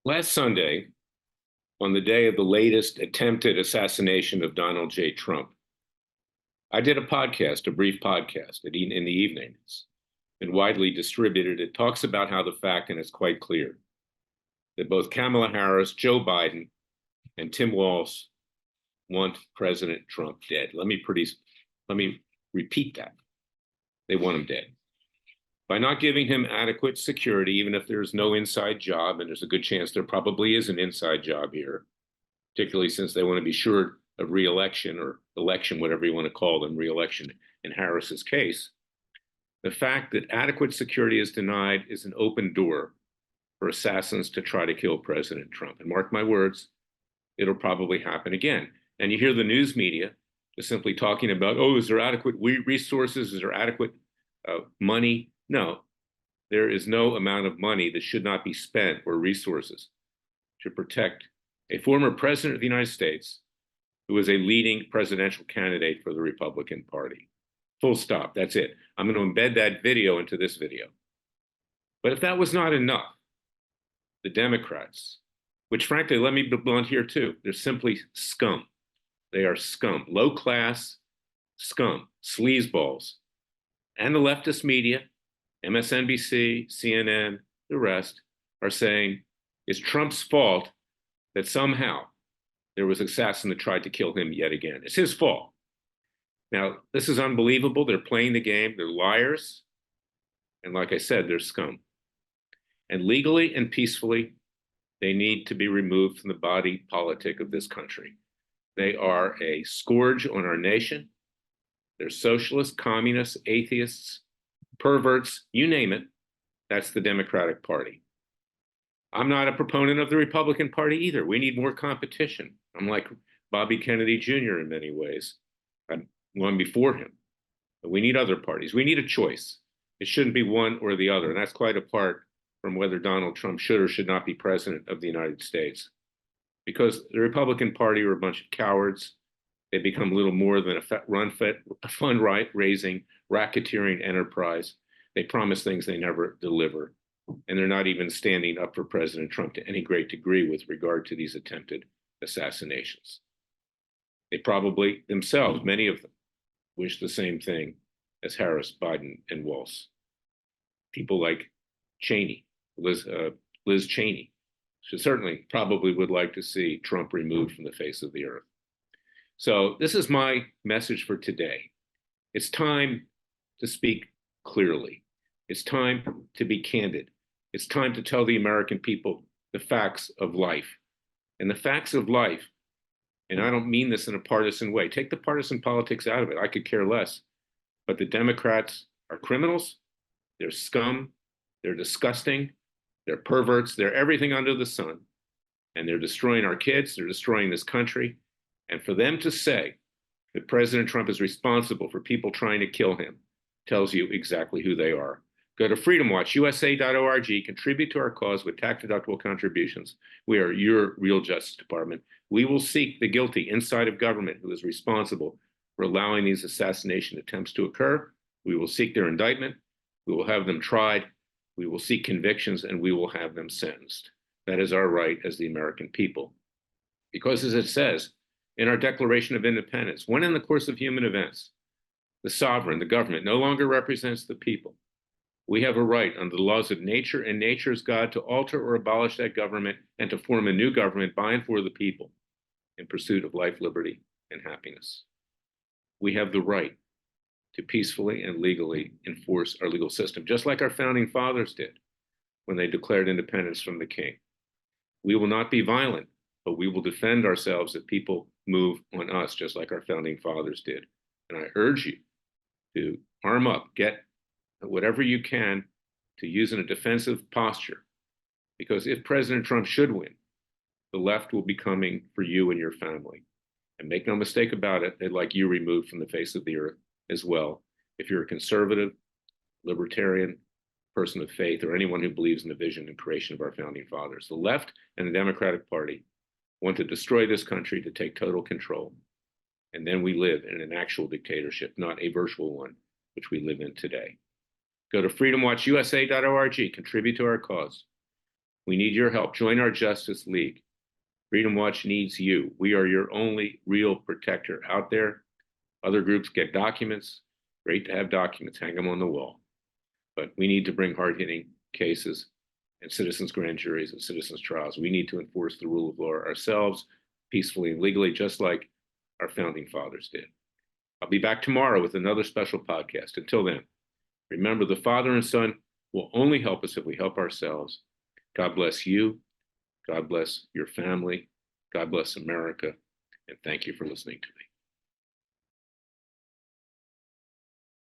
Last Sunday, on the day of the latest attempted assassination of Donald J. Trump, I did a podcast, a brief podcast in the evening. It's been widely distributed. It talks about how the fact, and it's quite clear, that both Kamala Harris, Joe Biden, and Tim Walz want President Trump dead. Let me repeat that. They want him dead. By not giving him adequate security, even if there's no inside job, and there's a good chance there probably is an inside job here, particularly since they want to be sure of re-election or election, whatever you want to call them, re-election in Harris's case, the fact that adequate security is denied is an open door for assassins to try to kill President Trump. And mark my words, it'll probably happen again. And you hear the news media just simply talking about, oh, is there adequate resources? Is there adequate money? No, there is no amount of money that should not be spent or resources to protect a former president of the United States who is a leading presidential candidate for the Republican Party. Full stop. That's it. I'm going to embed that video into this video. But if that was not enough, the Democrats, which frankly, let me be blunt here too, they're simply scum. They are scum, low class scum, sleazeballs, and the leftist media, MSNBC, CNN, the rest, are saying it's Trump's fault that somehow there was an assassin that tried to kill him yet again. It's his fault. Now, this is unbelievable. They're playing the game. They're liars. And like I said, they're scum. And legally and peacefully, they need to be removed from the body politic of this country. They are a scourge on our nation. They're socialists, communists, atheists, perverts, you name it. That's the Democratic Party. I'm not a proponent of the Republican Party either. We need more competition. I'm like Bobby Kennedy Jr. in many ways. I'm one before him. But we need other parties. We need a choice. It shouldn't be one or the other. And that's quite apart from whether Donald Trump should or should not be president of the United States. Because the Republican Party are a bunch of cowards. They become little more than a fund-raising, racketeering enterprise. They promise things they never deliver. And they're not even standing up for President Trump to any great degree with regard to these attempted assassinations. They probably themselves, many of them, wish the same thing as Harris, Biden, and Walz. People like Cheney, Liz Cheney, she certainly probably would like to see Trump removed from the face of the earth. So this is my message for today. It's time to speak clearly. It's time to be candid. It's time to tell the American people the facts of life. And the facts of life, and I don't mean this in a partisan way, take the partisan politics out of it. I could care less. But the Democrats are criminals. They're scum. They're disgusting. They're perverts. They're everything under the sun. And they're destroying our kids. They're destroying this country. And for them to say that President Trump is responsible for people trying to kill him tells you exactly who they are. Go to freedomwatchusa.org, contribute to our cause with tax-deductible contributions. We are your real Justice Department. We will seek the guilty inside of government who is responsible for allowing these assassination attempts to occur. We will seek their indictment. We will have them tried. We will seek convictions, and we will have them sentenced. That is our right as the American people. Because as it says in our Declaration of Independence, when in the course of human events, the sovereign, the government, no longer represents the people, we have a right under the laws of nature and nature's God to alter or abolish that government and to form a new government by and for the people in pursuit of life, liberty, and happiness. We have the right to peacefully and legally enforce our legal system, just like our founding fathers did when they declared independence from the king. We will not be violent, but we will defend ourselves if people move on us, just like our founding fathers did. And I urge you to arm up, get whatever you can to use in a defensive posture. Because if President Trump should win, the left will be coming for you and your family. And make no mistake about it, they'd like you removed from the face of the earth as well. If you're a conservative, libertarian, person of faith, or anyone who believes in the vision and creation of our founding fathers, the left and the Democratic Party want to destroy this country, to take total control. And then we live in an actual dictatorship, not a virtual one, which we live in today. Go to freedomwatchusa.org, contribute to our cause. We need your help. Join our Justice League. Freedom Watch needs you. We are your only real protector out there. Other groups get documents. Great to have documents. Hang them on the wall. But we need to bring hard-hitting cases and citizens' grand juries and citizens' trials. We need to enforce the rule of law ourselves, peacefully and legally, just like our founding fathers did. I'll be back tomorrow with another special podcast. Until then, remember the Father and Son will only help us if we help ourselves. God bless you. God bless your family. God bless America. And thank you for listening to me.